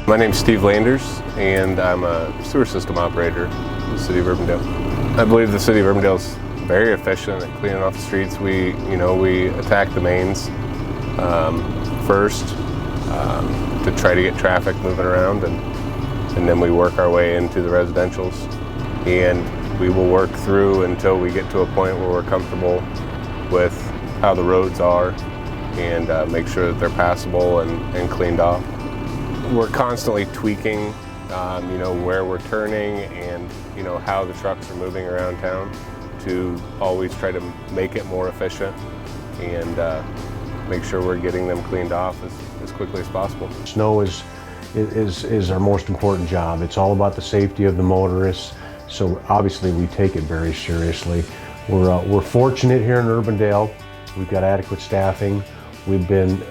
My name's Steve Landers, and I'm a sewer system operator in the City of Urbandale. I believe the City of Urbandale is very efficient at cleaning off the streets. We attack the mains first to try to get traffic moving around, and then we work our way into the residentials. And we will work through until we get to a point where we're comfortable with how the roads are and make sure that they're passable and cleaned off. We're constantly tweaking, where we're turning and, how the trucks are moving around town to always try to make it more efficient and make sure we're getting them cleaned off as quickly as possible. Snow is our most important job. It's all about the safety of the motorists, so obviously we take it very seriously. We're fortunate here in Urbandale. We've got adequate staffing. We've been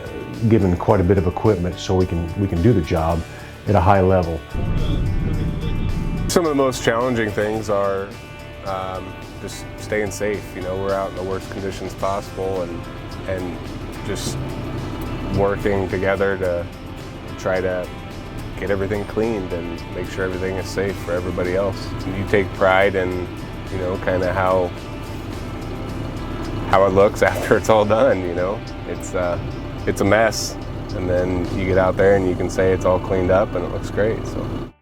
given quite a bit of equipment so we can do the job at a high level. Some of the most challenging things are just staying safe. We're out in the worst conditions possible and just working together to try to get everything cleaned and make sure everything is safe for everybody else. You take pride in, kind of how it looks after it's all done. It's a mess, and then you get out there and you can say it's all cleaned up and it looks great. So.